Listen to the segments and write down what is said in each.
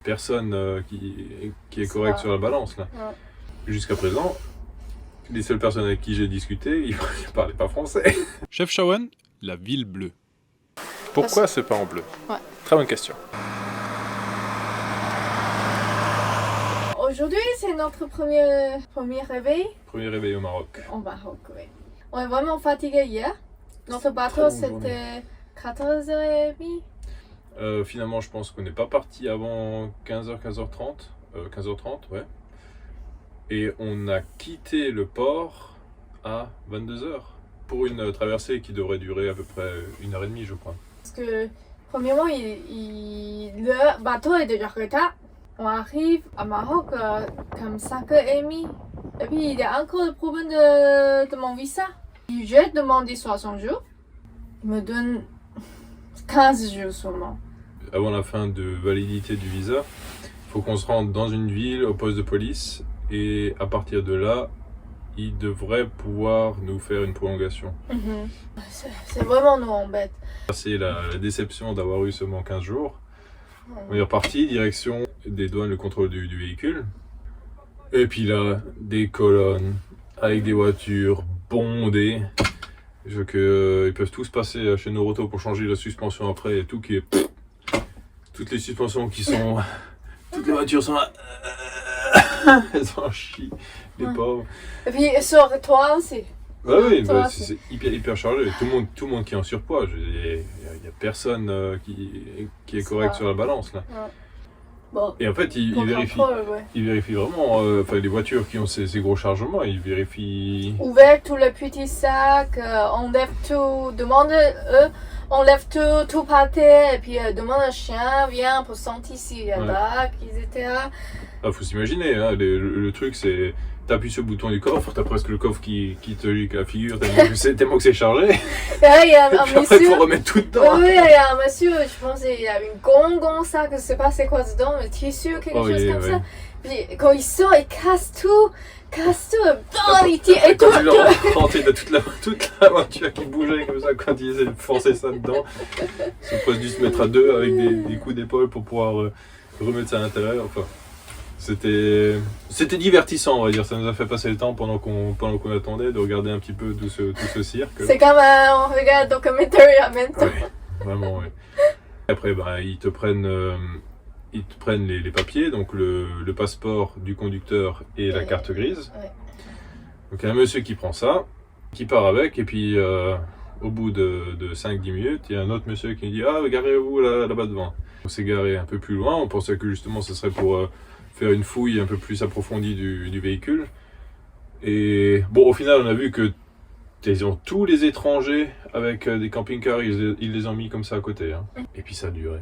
Personne qui est correct sur la balance là. Ouais. Jusqu'à présent, les seules personnes avec qui j'ai discuté, ils ne parlaient pas français. Chefchaouen, la ville bleue. Pourquoi ce pas en bleu? Ouais. Très bonne question. Aujourd'hui, c'est notre premier réveil Premier réveil au Maroc. au Maroc. Oui. On est vraiment fatigué hier. Notre bateau, c'était 14h30. Finalement, je pense qu'on n'est pas parti avant 15h, 15h30. 15h30, ouais. Et on a quitté le port à 22h pour une traversée qui devrait durer à peu près 1h30, je crois. Parce que, premièrement, le bateau est déjà en retard. On arrive à Maroc comme 5h30. Et puis, il y a encore le problème de mon visa. J'ai demandé 60 jours. Il me donne 15 jours seulement. Avant la fin de validité du visa, il faut qu'on se rende dans une ville au poste de police et à partir de là, ils devraient pouvoir nous faire une prolongation. C'est vraiment nous embête. C'est la déception d'avoir eu seulement 15 jours. On est reparti, direction des douanes, le contrôle du véhicule. Et puis là, des colonnes avec des voitures bondées. Ils peuvent tous passer chez Noroto pour changer la suspension après et tout qui est... Toutes les suspensions qui sont... Toutes les voitures sont là... Elles en chient, les pauvres. Et puis sur toi aussi. Ouais, oui, Toi, c'est hyper chargé. Tout le monde qui est en surpoids. Il n'y a personne qui est correct sur la balance là. Ouais. Bon. Et en fait, ils vérifient vraiment, les voitures qui ont ces gros chargements, ils vérifient... Ouvert tous les petits sacs, enlève tout, enlève tout par terre, et puis demande un chien, viens pour sentir s'il y a là, etc. Ah, faut s'imaginer, hein, le truc c'est... T'appuies sur le bouton du coffre, t'as presque le coffre qui te gicle la figure tellement que c'est chargé. Là, il y a un puis après, monsieur. Il faut remettre tout dedans. Oui, il y a un monsieur, je pense qu'il y a une gongon sac, je sais pas c'est quoi dedans, un tissu, quelque chose comme ça. Puis quand il sort, il casse tout, il tire et tout. Quand il leur rentrait de toute la voiture qui bougeait comme ça quand il essaie de forcer ça dedans. Ils ont presque dû se mettre à deux avec des coups d'épaule pour pouvoir remettre ça à l'intérieur. Enfin, c'était divertissant, on va dire. Ça nous a fait passer le temps pendant qu'on attendait de regarder un petit peu tout ce cirque. C'est comme on regarde un documentaire en même temps. Ouais, vraiment, ouais. Après, ils te prennent les papiers, donc le passeport du conducteur et la carte grise. Ouais. Donc il y a un monsieur qui prend ça, qui part avec, et puis au bout de 5-10 minutes, il y a un autre monsieur qui dit « Ah, garez-vous là-bas devant ». On s'est garé un peu plus loin, on pensait que justement ce serait pour faire une fouille un peu plus approfondie du véhicule. Et bon, au final, on a vu que tous les étrangers avec des camping-cars, ils les ont mis comme ça à côté. Hein. Et puis ça durait.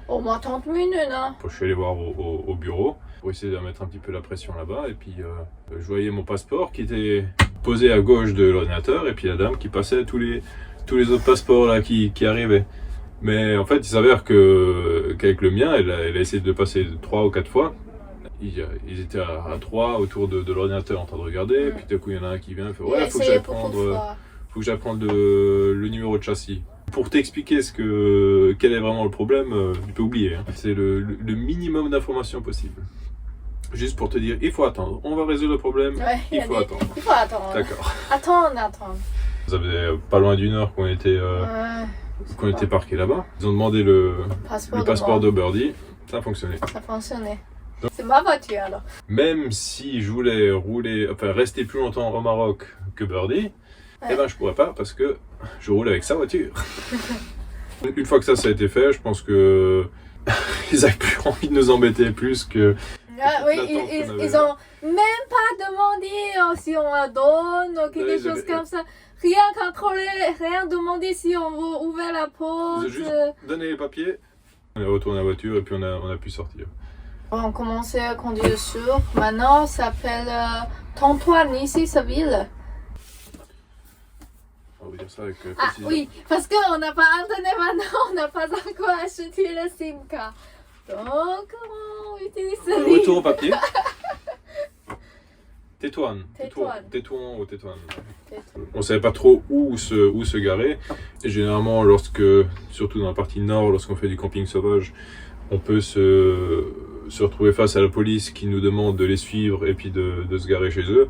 Au moins 30 minutes, hein. Je suis allé voir au bureau pour essayer de mettre un petit peu la pression là-bas. Et puis je voyais mon passeport qui était posé à gauche de l'ordinateur et puis la dame qui passait tous les autres passeports là qui arrivaient. Mais en fait, il s'avère qu'avec le mien, elle a essayé de passer 3 ou 4 fois. Ils étaient à 3 autour de l'ordinateur en train de regarder. Puis d'un coup, il y en a un qui vient et fait « Ouais, faut que j'aille prendre le numéro de châssis. » Pour t'expliquer quel est vraiment le problème, tu peux oublier. Hein. C'est le minimum d'informations possible. Juste pour te dire, il faut attendre. On va résoudre le problème, il faut attendre. Il faut attendre. D'accord. Attendre. Ça faisait pas loin d'1 heure qu'on était parqués là-bas. Ils ont demandé le passeport de Birdie. Ça a fonctionné. Ça fonctionnait. C'est ma voiture alors. Même si je voulais rester plus longtemps au Maroc que Birdie, je pourrais pas parce que je roule avec sa voiture. Une fois que ça a été fait, je pense que ils n'avaient plus envie de nous embêter plus que... Oui, ils ont même pas demandé si on la donne ou quelque chose comme ça. Rien contrôlé, rien demandé si on veut ouvrir la porte. Ils ont juste donné les papiers. On est retourné à la voiture et puis on a pu sortir. On commençait à conduire sur. Maintenant, ça s'appelle Tontoine, ici, sa ville. On va dire ça avec précision. Oui, parce qu'on n'a pas internet maintenant, on n'a pas encore acheté le SIM card. Donc, comment on utilise ça? Retour au papier. Tétouan. On savait pas trop où se garer. Et généralement, surtout dans la partie nord, lorsqu'on fait du camping sauvage, on peut se retrouver face à la police qui nous demande de les suivre et puis de se garer chez eux.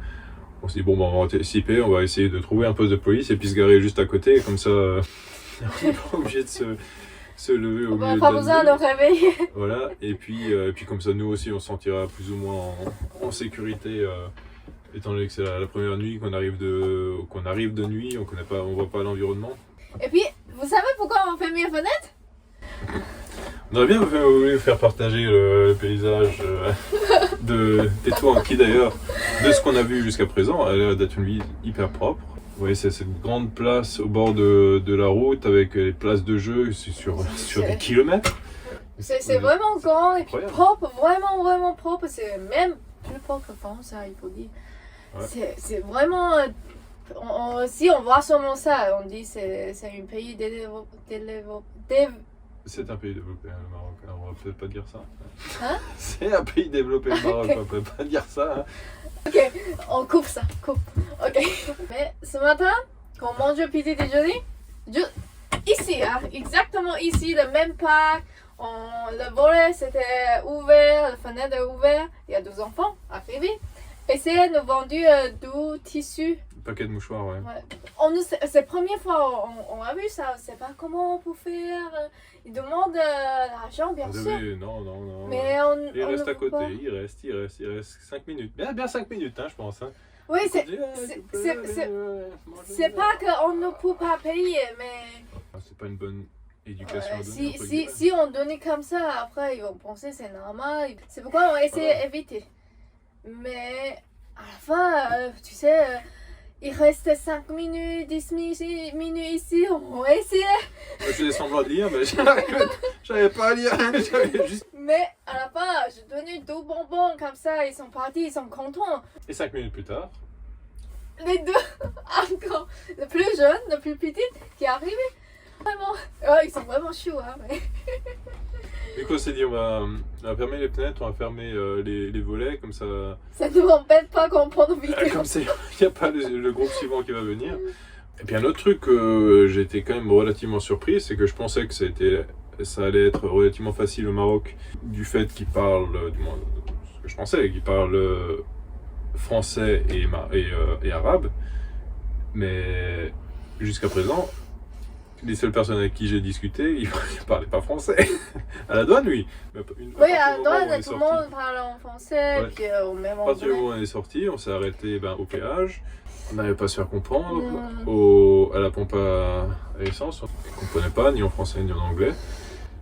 On se dit bon, on va anticiper, on va essayer de trouver un poste de police et puis se garer juste à côté, comme ça on n'est pas obligé de se lever au milieu de Pas la besoin nuit. de réveiller. Voilà, et puis comme ça nous aussi on se sentira plus ou moins en sécurité, étant donné que c'est la première nuit qu'on arrive de nuit, on voit pas l'environnement. Et puis, vous savez pourquoi on ferme les fenêtres? On aurait bien voulu faire partager le paysage des Touranki d'ailleurs, de ce qu'on a vu jusqu'à présent. Elle a l'air d'être une ville hyper propre. Vous voyez, c'est cette grande place au bord de la route avec les places de jeu sur des kilomètres. C'est vraiment grand et puis Incroyable. propre, vraiment propre. C'est même plus propre que France, ça, il faut dire. Ouais. C'est vraiment. Si on voit seulement ça, on dit c'est un pays C'est un pays développé, hein, le Maroc. Alors, on va peut-être pas dire ça. Hein? C'est un pays développé, le Maroc. Ok. On peut pas dire ça. Hein. Ok, on coupe ça, coupe. Ok. Mais ce matin, quand on mange le petit déjeuner, ici, hein, exactement ici, le même parc, le volet c'était ouvert, la fenêtre est ouverte, il y a 2 enfants arrivés. Et c'est nous vendu du tissu. Paquet de mouchoirs, ouais. C'est la première fois on a vu ça, on ne sait pas comment on peut faire. Ils demandent l'argent, bien sûr. Non. Mais Il on reste ne à peut pas. côté, il reste 5 minutes. Bien 5 minutes, hein, je pense. Hein. Oui, On c'est dit, s'il vous plaît, c'est- mangez. c'est pas qu'on ne peut pas payer, mais Ah, c'est pas une bonne éducation à donner, si, entre si, guillemets. si on donnait comme ça, après ils vont penser c'est normal. C'est pourquoi on essaie d'éviter. Mais à la fin, tu sais, il reste 5 minutes, 10 minutes ici, on va essayer. Moi, je faisais semblant de lire, mais j'avais pas à lire. J'avais juste... Mais à la fin, je donnais 2 bonbons comme ça, ils sont partis, ils sont contents. Et 5 minutes plus tard, Les deux, encore, le plus jeune, le plus petit qui est arrivé. Vraiment, ils sont vraiment choux, hein. Mais... du coup, on s'est dit, on va fermer les fenêtres, on va fermer les volets, comme ça, Ça ne m'embête pas qu'on prenne vidéo. comme ça, il n'y a pas le groupe suivant qui va venir. Et puis un autre truc j'ai été quand même relativement surpris, c'est que je pensais que ça allait être relativement facile au Maroc, du fait qu'ils parlent, du moins, ce que je pensais, qu'ils parlent français et arabe, mais jusqu'à présent, les seules personnes avec qui j'ai discuté, ils ne parlaient pas français. À la douane, oui. Mais Oui, à douane, tout le monde parle en français, Ouais. puis au même À partir du moment où anglais. on est sorti, on s'est arrêté au péage. On n'avait pas à se faire comprendre. Mm. À la pompe à essence, on ne comprenait pas ni en français ni en anglais.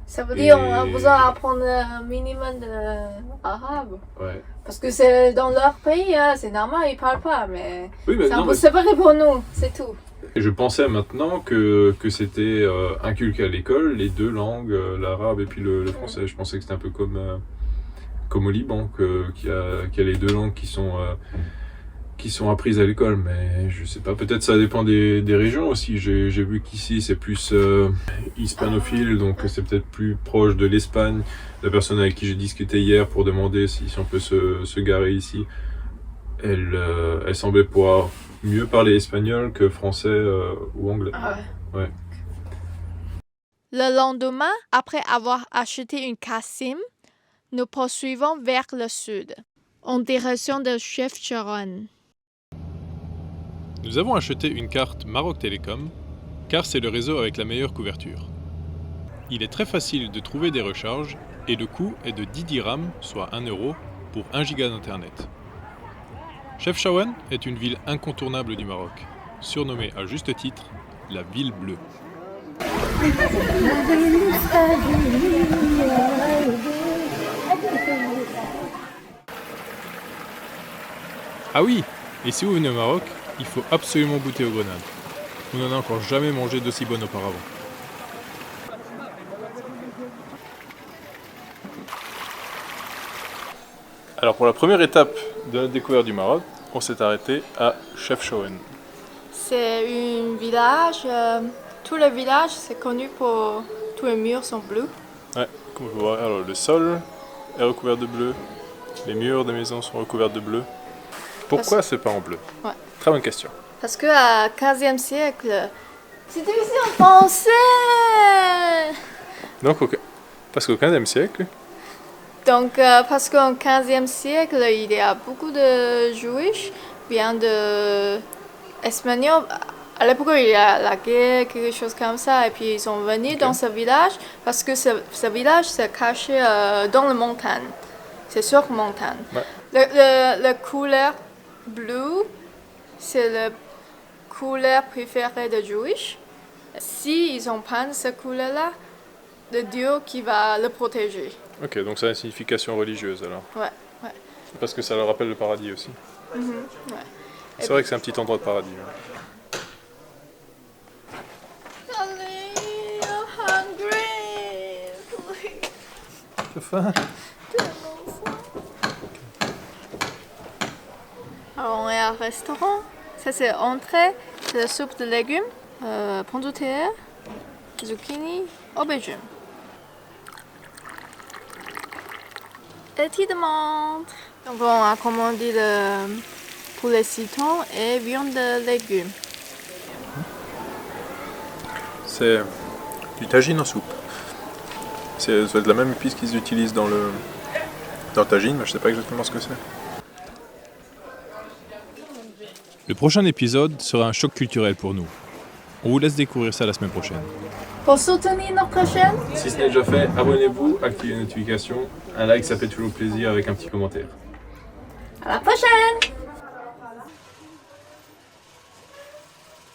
Ça veut dire qu'on a Et- besoin d'apprendre un minimum d'arabe. Ouais. Parce que c'est dans leur pays, hein, c'est normal, ils parlent pas, mais Oui, mais c'est un non, peu mais séparé pour nous, c'est tout. je pensais maintenant que c'était inculqué à l'école, les 2 langues, l'arabe et puis le français. Je pensais que c'était un peu comme au Liban, qu'il y a les 2 langues qui sont apprises à l'école, mais je sais pas, peut-être ça dépend des régions aussi. J'ai vu qu'ici c'est plus hispanophile, donc c'est peut-être plus proche de l'Espagne. La personne avec qui j'ai discuté hier pour demander si on peut se garer ici, elle semblait pouvoir mieux parler espagnol que français ou anglais. Ah Ouais. Le lendemain, après avoir acheté une Cassim, nous poursuivons vers le sud, en direction de Chefchaouen. Nous avons acheté une carte Maroc Télécom, car c'est le réseau avec la meilleure couverture. Il est très facile de trouver des recharges et le coût est de 10 dirhams, soit 1 euro, pour 1 giga d'internet. Chefchaouen est une ville incontournable du Maroc, surnommée à juste titre la ville bleue. Ah oui, et si vous venez au Maroc, il faut absolument goûter aux grenades. On n'en a encore jamais mangé d'aussi bonne auparavant. Alors pour la première étape de la découverte du Maroc, on s'est arrêté à Chefchaouen. C'est un village, tout le village c'est connu pour tous les murs sont bleus. Ouais, comme vous voyez, alors le sol est recouvert de bleu, les murs des maisons sont recouverts de bleu. Pourquoi c'est pas en bleu? Ouais. Très bonne question. Parce que à 15e siècle, c'était ici en français. Donc Parce qu'au XVe siècle, Donc, parce qu'au XVe siècle, il y a beaucoup de Juifs bien de Espagnols. À l'époque, il y a la guerre, quelque chose comme ça, et puis ils sont venus dans ce village parce que ce village se caché dans la montagne. C'est sur la montagne. Ouais. Le couleur bleu, c'est la couleur préférée des Juifs. Si ils ont peint cette couleur-là, le Dieu qui va le protéger. ok, donc ça a une signification religieuse alors. Ouais, ouais. Parce que ça leur rappelle le paradis aussi. Ouais. C'est vrai que c'est un petit endroit de paradis. Ouais. Allez, I'm hungry. T'as faim? Alors, on est à un restaurant. Ça, c'est entrée, c'est la soupe de légumes, pommes de terre, zucchini, aubergine. Petite menthe. Donc, on a commandé le poulet citron et viande de légumes. C'est du tagine en soupe. Ça doit être la même épice qu'ils utilisent dans le tagine, mais je sais pas exactement ce que c'est. Le prochain épisode sera un choc culturel pour nous. On vous laisse découvrir ça la semaine prochaine. Pour soutenir notre chaîne, Si ce n'est déjà fait, abonnez-vous, activez les notifications. Un like, ça fait toujours plaisir avec un petit commentaire. à la prochaine!